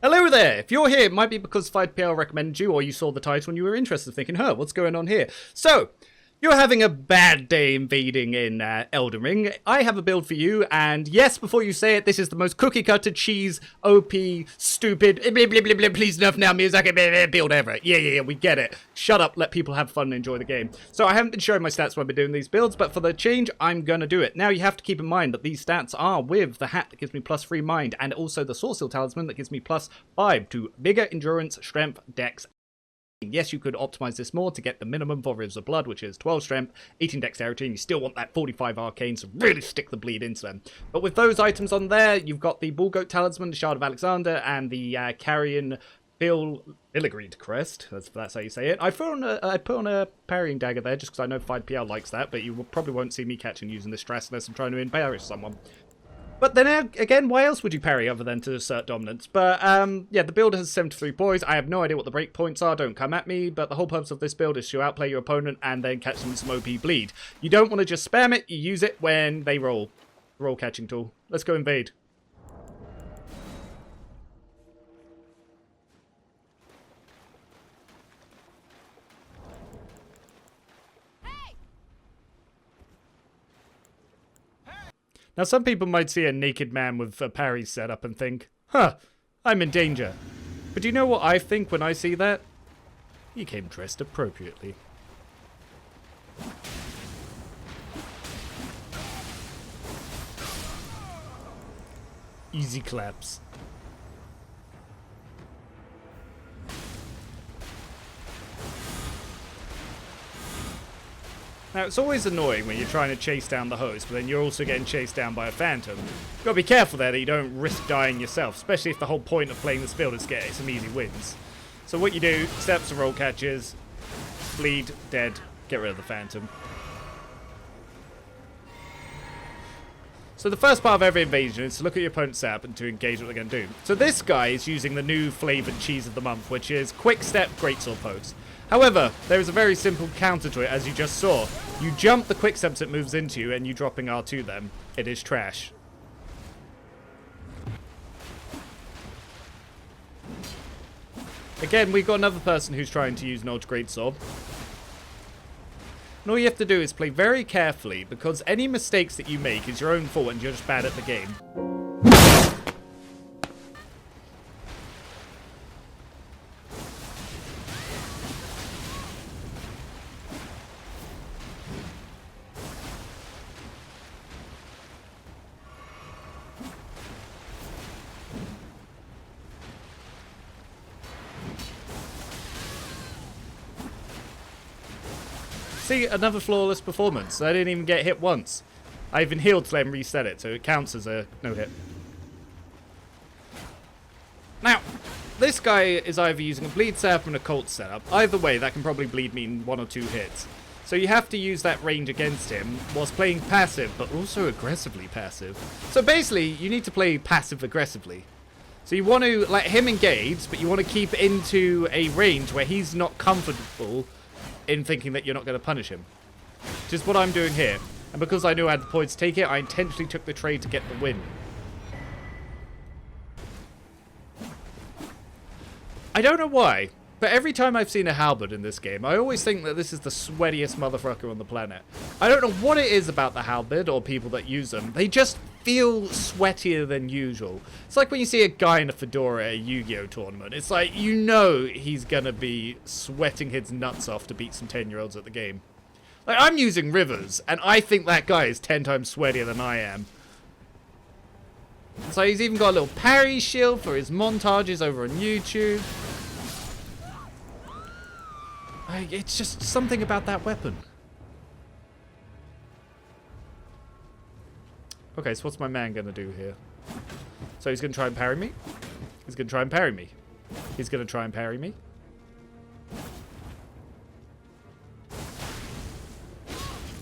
Hello there! If you're here, it might be because 5PL recommended you, or you saw the title and you were interested, thinking, huh, what's going on here? So, you're having a bad day invading in Elden Ring. I have a build for you, and yes, before you say it, this is the most cookie-cutter cheese, OP, stupid, blah, blah, blah, blah, please enough now, Miyazaki, blah, blah, build ever. Yeah, we get it. Shut up, let people have fun and enjoy the game. So I haven't been showing my stats when I've been doing these builds, but for the change, I'm gonna do it. Now, you have to keep in mind that these stats are with the hat that gives me plus 3 mind, and also the Source Seal Talisman that gives me plus 5 to Vigor, Endurance, Strength, Dex. Yes, you could optimize this more to get the minimum for Rivers of Blood, which is 12 Strength, 18 Dexterity, and you still want that 45 Arcane, so really stick the bleed into them. But with those items on there, you've got the Bull Goat Talisman, the Shard of Alexander, and the Carrion Filigreed Crest. That's how you say it. I put on a parrying dagger there, just because I know 5PL likes that, but you probably won't see me catching using this stress unless I'm trying to embarrass someone. But then again, why else would you parry other than to assert dominance? But yeah, the build has 73 poise. I have no idea what the break points are. Don't come at me. But the whole purpose of this build is to outplay your opponent and then catch them some OP bleed. You don't want to just spam it. You use it when they roll. Roll catching tool. Let's go invade. Now, some people might see a naked man with a parry set up and think, huh, I'm in danger. But do you know what I think when I see that? He came dressed appropriately. Easy claps. Now, it's always annoying when you're trying to chase down the host, but then you're also getting chased down by a phantom. You've got to be careful there that you don't risk dying yourself, especially if the whole point of playing this build is to get some easy wins. So what you do, steps of roll catches, bleed, dead, get rid of the phantom. So the first part of every invasion is to look at your opponent's setup and to engage what they're going to do. So this guy is using the new flavoured cheese of the month, which is Quick Step Greatsword Pose. However, there is a very simple counter to it, as you just saw. You jump the quick steps it moves into you, and you dropping R2 them. It is trash. Again, we've got another person who's trying to use Nodge Greatsword. And all you have to do is play very carefully, because any mistakes that you make is your own fault and you're just bad at the game. See, another flawless performance. I didn't even get hit once. I even healed to let him reset it, so it counts as a no-hit. Now, this guy is either using a bleed setup and a cult setup. Either way, that can probably bleed me in 1 or 2 hits. So you have to use that range against him whilst playing passive, but also aggressively passive. So basically, you need to play passive-aggressively. So you want to let him engage, but you want to keep into a range where he's not comfortable in thinking that you're not going to punish him. Which is what I'm doing here. And because I knew I had the points to take it, I intentionally took the trade to get the win. I don't know why, but every time I've seen a halberd in this game, I always think that this is the sweatiest motherfucker on the planet. I don't know what it is about the halberd or people that use them. They just feel sweatier than usual. It's like when you see a guy in a fedora at a Yu-Gi-Oh tournament. It's like, you know he's gonna be sweating his nuts off to beat some 10-year-olds at the game. Like, I'm using Rivers, and I think that guy is 10 times sweatier than I am. So he's even got a little parry shield for his montages over on YouTube. It's just something about that weapon. Okay, so what's my man gonna do here? So he's gonna try and parry me? He's gonna try and parry me. He's gonna try and parry me.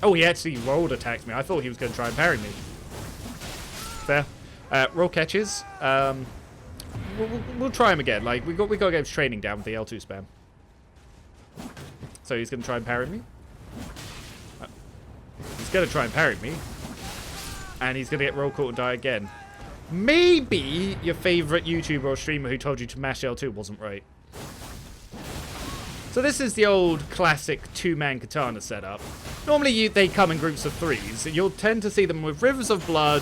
Oh, he actually rolled attacked me. I thought he was gonna try and parry me. Fair. Roll catches. We'll try him again. Like, we got to get his training down with the L2 spam. So he's gonna try and parry me. He's gonna try and parry me. And he's gonna get roll caught and die again. maybe your favorite YouTuber or streamer who told you to mash L2 wasn't right. So this is the old classic two-man katana setup. Normally they come in groups of threes. You'll tend to see them with Rivers of Blood,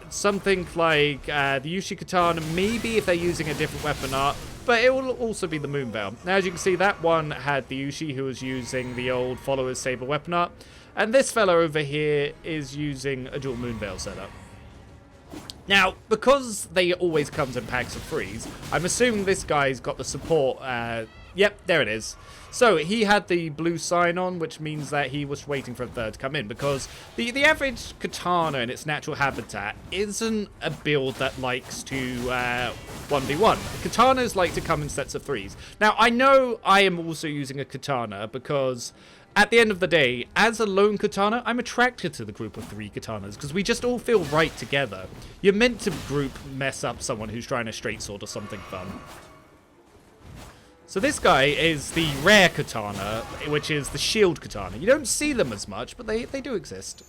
something like the Yushi katana, maybe if they're using a different weapon art, but it will also be the Moonveil. Now as you can see, that one had the Yushi who was using the old Follower's Saber weapon art, and this fella over here is using a dual Moonveil setup. Now, because they always comes in packs of threes, I'm assuming this guy's got the support. Yep, there it is. So he had the blue sign on, which means that he was waiting for a third to come in, because the average katana in its natural habitat isn't a build that likes to 1v1. Katanas like to come in sets of threes. Now, I know I am also using a katana because at the end of the day, as a lone katana, I'm attracted to the group of three katanas because we just all feel right together. You're meant to group mess up someone who's trying a straight sword or something fun. So this guy is the rare katana, which is the shield katana. You don't see them as much, but they do exist.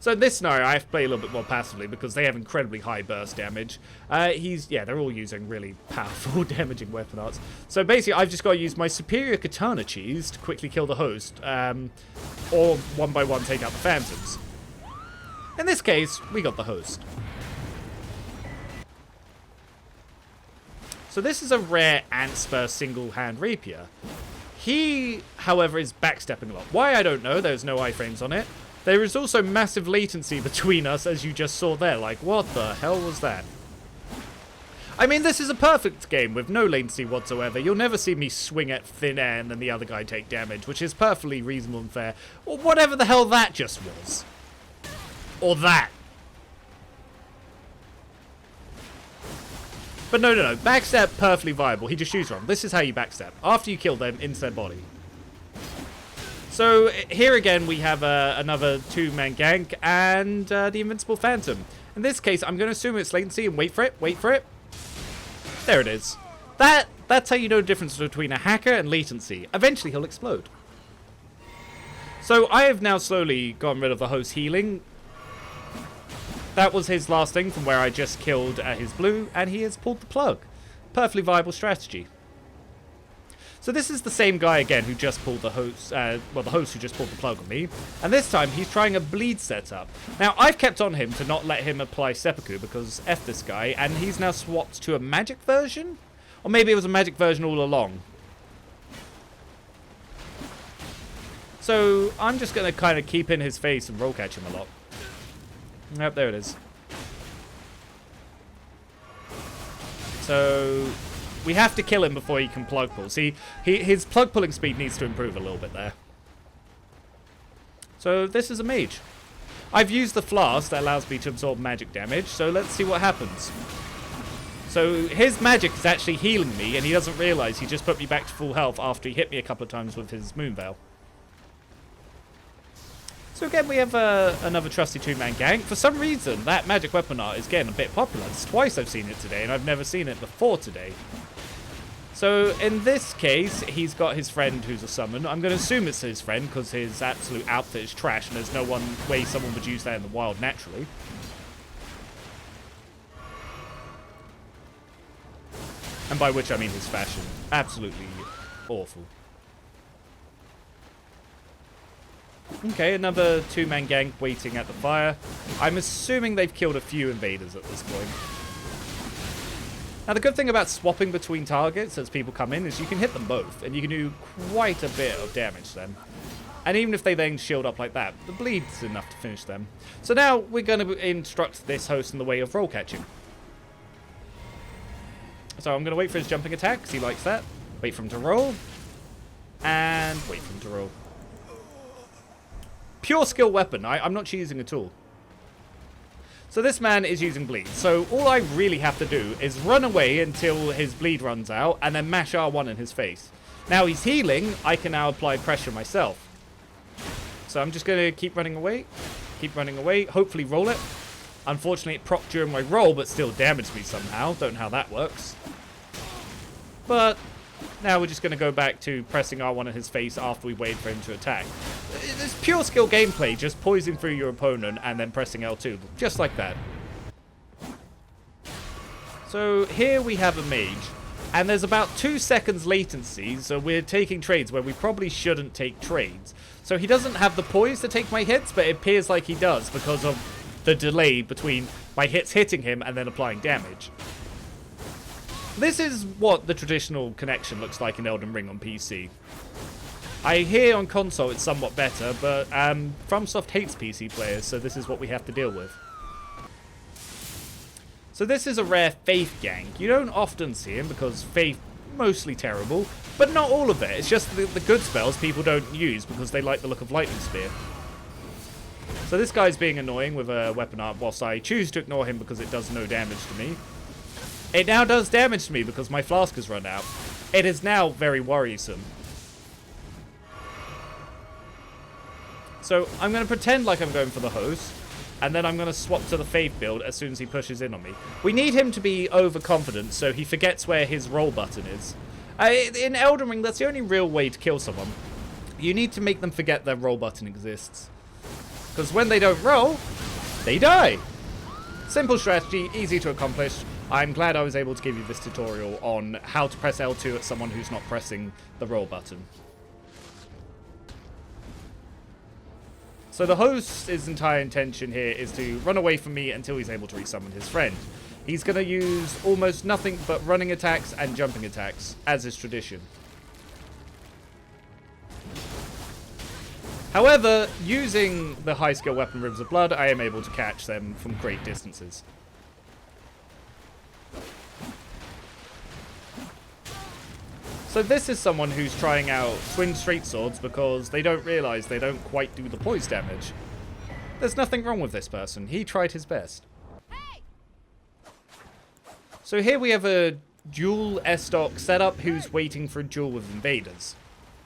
So in this scenario, I have to play a little bit more passively because they have incredibly high burst damage. They're all using really powerful damaging weapon arts. So basically, I've just got to use my superior katana cheese to quickly kill the host, or one by one take out the phantoms. In this case, we got the host. So this is a rare Antspur single-hand rapier. He, however, is backstepping a lot. Why, I don't know. There's no iframes on it. There is also massive latency between us, as you just saw there. Like, what the hell was that? I mean, this is a perfect game with no latency whatsoever. You'll never see me swing at thin air and then the other guy take damage, which is perfectly reasonable and fair. Or whatever the hell that just was. Or that. But no. Backstep, perfectly viable. He just shoots wrong. This is how you backstep. After you kill them, into their body. So, here again, we have another two-man gank and the Invincible Phantom. In this case, I'm going to assume it's latency and wait for it. There it is. That's how you know the difference between a hacker and latency. Eventually, he'll explode. So, I have now slowly gotten rid of the host healing. That was his last thing from where I just killed his blue, and he has pulled the plug. Perfectly viable strategy. So this is the same guy again who just pulled the host, the host who just pulled the plug on me. And this time he's trying a bleed setup. Now I've kept on him to not let him apply seppuku because F this guy, and he's now swapped to a magic version? Or maybe it was a magic version all along. So I'm just going to kind of keep in his face and roll catch him a lot. Yep, there it is. So we have to kill him before he can plug pull. See, his plug pulling speed needs to improve a little bit there. So this is a mage. I've used the flask that allows me to absorb magic damage, so let's see what happens. So his magic is actually healing me, and he doesn't realize he just put me back to full health after he hit me a couple of times with his Moonveil. So again, we have another trusty two-man gank. For some reason, that magic weapon art is getting a bit popular. It's twice I've seen it today, and I've never seen it before today. So in this case, he's got his friend who's a summon. I'm going to assume it's his friend, because his absolute outfit is trash, and there's no way someone would use that in the wild naturally. And by which I mean his fashion. Absolutely awful. Okay, another two-man gank waiting at the fire. I'm assuming they've killed a few invaders at this point. Now, the good thing about swapping between targets as people come in is you can hit them both, and you can do quite a bit of damage to them. And even if they then shield up like that, the bleed's enough to finish them. So now we're going to instruct this host in the way of roll catching. So I'm going to wait for his jumping attack, because he likes that. Wait for him to roll. And wait for him to roll. Pure skill weapon. I'm not cheesing at all. So this man is using bleed. So all I really have to do is run away until his bleed runs out and then mash R1 in his face. Now he's healing. I can now apply pressure myself. So I'm just going to keep running away. Keep running away. Hopefully roll it. Unfortunately, it procced during my roll, but still damaged me somehow. Don't know how that works. But now we're just going to go back to pressing R1 in his face after we wait for him to attack. It's pure skill gameplay, just poising through your opponent and then pressing L2, just like that. So here we have a mage, and there's about 2 seconds latency, so we're taking trades where we probably shouldn't take trades. So he doesn't have the poise to take my hits, but it appears like he does because of the delay between my hits hitting him and then applying damage. This is what the traditional connection looks like in Elden Ring on PC. I hear on console it's somewhat better, but FromSoft hates PC players, so this is what we have to deal with. So this is a rare Faith gank. You don't often see him because Faith mostly terrible, but not all of it. It's just the good spells people don't use because they like the look of Lightning Spear. So this guy's being annoying with a weapon art whilst I choose to ignore him because it does no damage to me. It now does damage to me because my flask has run out. It is now very worrisome. So I'm going to pretend like I'm going for the host, and then I'm going to swap to the Faith build as soon as he pushes in on me. We need him to be overconfident so he forgets where his roll button is. In Elden Ring, that's the only real way to kill someone. You need to make them forget their roll button exists. Because when they don't roll, they die. Simple strategy, easy to accomplish. I'm glad I was able to give you this tutorial on how to press L2 at someone who's not pressing the roll button. So the host's entire intention here is to run away from me until he's able to resummon his friend. He's going to use almost nothing but running attacks and jumping attacks, as is tradition. However, using the high skill weapon Rivers of Blood, I am able to catch them from great distances. So this is someone who's trying out twin straight swords because they don't realise they don't quite do the poise damage. There's nothing wrong with this person. He tried his best. Hey! So here we have a dual S-Stock setup who's waiting for a duel with invaders.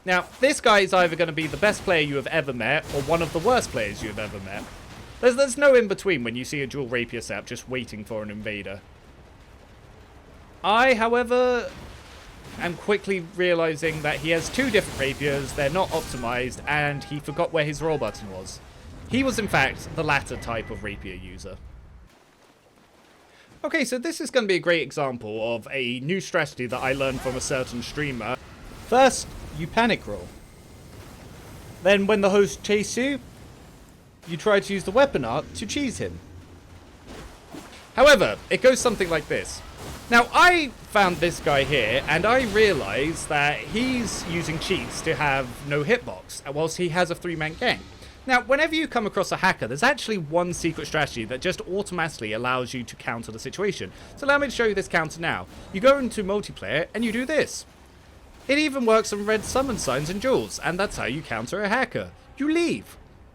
Now, this guy is either going to be the best player you have ever met or one of the worst players you have ever met. There's no in between when you see a dual rapier setup just waiting for an invader. I, however, am quickly realizing that he has 2 different rapiers, they're not optimized, and he forgot where his roll button was. He was, in fact, the latter type of rapier user. Okay, so this is going to be a great example of a new strategy that I learned from a certain streamer. First, you panic roll. Then, when the host chases you, you try to use the weapon art to cheese him. However, it goes something like this. Now, I found this guy here, and I realized that he's using cheats to have no hitbox, whilst he has a 3-man gank. Now, whenever you come across a hacker, there's actually one secret strategy that just automatically allows you to counter the situation. So allow me to show you this counter now. You go into multiplayer, and you do this. It even works on red summon signs and duels, and that's how you counter a hacker. You leave.